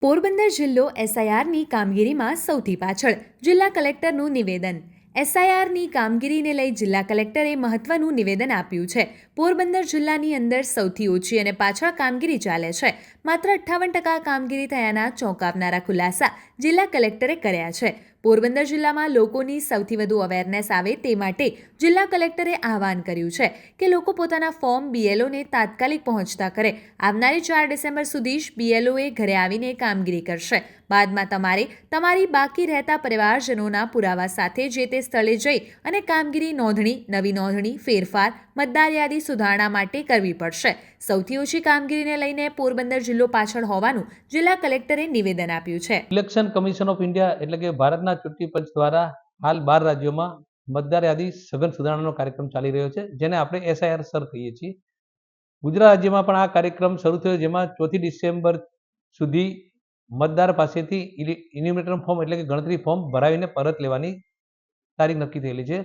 પોરબંદર જિલ્લો એસઆઈઆરની કામગીરીમાં સૌથી પાછળ. જિલ્લા કલેક્ટરનું નિવેદન. એસઆઈઆરની કામગીરીને લઈ જિલ્લા કલેક્ટરે મહત્વનું નિવેદન આપ્યું છે. પોરબંદર જિલ્લાની અંદર સૌથી ઓછી અને પાછળ કામગીરી ચાલે છે. માત્ર 58% કામગીરી થયાના ચોંકાવનારા ખુલાસા જિલ્લા કલેક્ટરે કર્યા છે. પોરબંદર જિલ્લામાં લોકોની સૌથી વધુ અવેરનેસ આવે તે માટે જિલ્લા કલેક્ટરે આહવાન કર્યું છે કે લોકો પોતાના ફોર્મ બીએલઓને તાત્કાલિક પહોંચતા કરે. આવનારી 4 ડિસેમ્બર સુધી જ બીએલઓએ ઘરે આવીને કામગીરી કરશે. બાદમાં તમારે તમારી બાકી રહેતા પરિવારજનોના પુરાવા સાથે જે તે સ્થળે જઈ અને કામગીરી નોંધણી, નવી નોંધણી, ફેરફાર, મતદાર યાદી સુધારણા માટે કરવી પડશે. સૌથી ઓછી કામગીરીને લઈને પોરબંદર જિલ્લો પાછળ હોવાનું જિલ્લા કલેક્ટરે નિવેદન આપ્યું છે. ઇલેક્શન કમિશન ઓફ ઇન્ડિયા એટલે કે ભારતના ચૂંટણી પંચ દ્વારા હાલ 12 રાજ્યોમાં મતદાર યાદી સઘન સુધારણાનો કાર્યક્રમ ચાલી રહ્યો છે, જેને આપણે એસઆઈઆર સર કહીએ છીએ. ગુજરાત રાજ્યમાં પણ આ કાર્યક્રમ શરૂ થયો, જેમાં 4 ડિસેમ્બર સુધી મતદાર પાસેથી ઇન્યુમરેટર ફોર્મ એટલે કે ગણતરી ફોર્મ ભરાવીને પરત લેવાની તારીખ નક્કી થયેલી છે.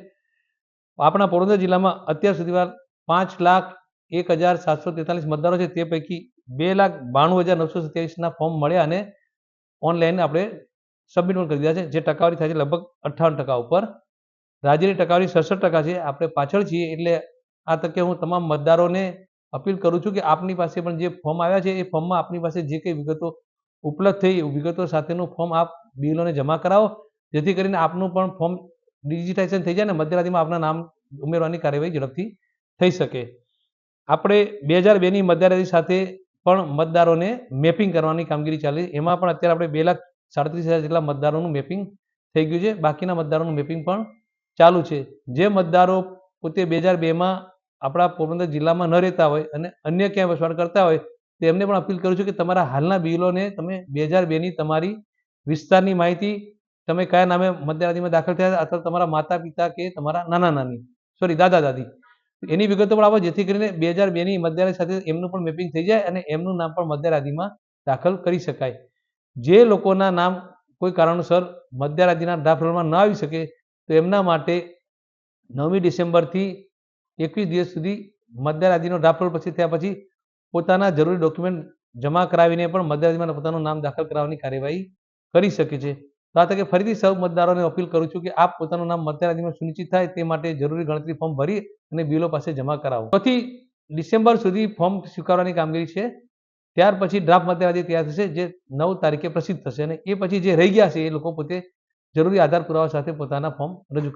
આપણા પોરબંદર જિલ્લામાં અત્યાર સુધીમાં 5,01,743 મતદારો છે. તે પૈકી 2,92,927ના ફોર્મ મળ્યા અને ઓનલાઈન આપણે સબમિટ પણ કરી દીધા છે, જે ટકાવારી થાય છે લગભગ 58% ઉપર. રાજ્યની ટકાવારી 67% છે. આપણે પાછળ છીએ, એટલે આ તકે હું તમામ મતદારોને અપીલ કરું છું કે આપની પાસે પણ જે ફોર્મ આવ્યા છે એ ફોર્મમાં આપની પાસે જે કંઈ વિગતો ઉપલબ્ધ થઈ વિગતો સાથેનું ફોર્મ આપ બીએલઓને જમા કરાવો, જેથી કરીને આપનું પણ ફોર્મ ડિજિટાઇઝેશન થઈ જાય અને મતદાર યાદીમાં આપના નામ ઉમેરવાની કાર્યવાહી ઝડપથી થઈ શકે. આપણે 2002ની મતદાર યાદી સાથે પણ મતદારોને મેપિંગ કરવાની કામગીરી ચાલી. એમાં પણ અત્યારે આપણે 2,37,000 જેટલા મતદારોનું મેપિંગ થઈ ગયું છે. બાકીના મતદારોનું મેપિંગ પણ ચાલુ છે. જે મતદારો પોતે 2002માં આપણા પોરબંદર જિલ્લામાં ન રહેતા હોય અને અન્ય ક્યાંય વસવાટ કરતા હોય, તેમને પણ અપીલ કરું છું કે તમારા હાલના બીએલઓને તમે 2002ની તમારી વિસ્તારની માહિતી, તમે કયા નામે મતદાર યાદીમાં દાખલ થયા અથવા તમારા માતા પિતા કે તમારા દાદા દાદી, એની વિગતો પણ આપો, જેથી કરીને 2002ની મતદાર યાદી સાથે એમનું પણ મેપિંગ થઈ જાય અને એમનું નામ પણ મતદાર યાદીમાં દાખલ કરી શકાય. જે લોકોના નામ કોઈ કારણોસર મતદાર યાદીના ડ્રાફ્ટ રોલમાં ન આવી શકે, તો એમના માટે 9મી ડિસેમ્બરથી 21 દિવસ સુધી મતદાર યાદીનો ડ્રાફ્ટ રોલ થયા પછી પોતાના જરૂરી ડોક્યુમેન્ટ જમા કરાવીને પણ મતદાર યાદીમાં પોતાનું નામ દાખલ કરાવવાની કાર્યવાહી કરી શકે છે. તો આ તકે ફરીથી સૌ મતદારોને અપીલ કરું છું કે આપ પોતાનું નામ મતદાર યાદીમાં સુનિશ્ચિત થાય તે માટે જરૂરી ગણતરી ફોર્મ ભરી અને બીએલઓ પાસે જમા કરાવો. 4 ડિસેમ્બર સુધી ફોર્મ સ્વીકારવાની કામગીરી છે. ત્યાર પછી ડ્રાફ્ટ મતદાર યાદી તૈયાર થશે, જે 9 તારીખે પ્રસિદ્ધ થશે અને એ પછી જે રહી ગયા છે એ લોકો પોતે જરૂરી આધાર પુરાવા સાથે પોતાના ફોર્મ રજૂ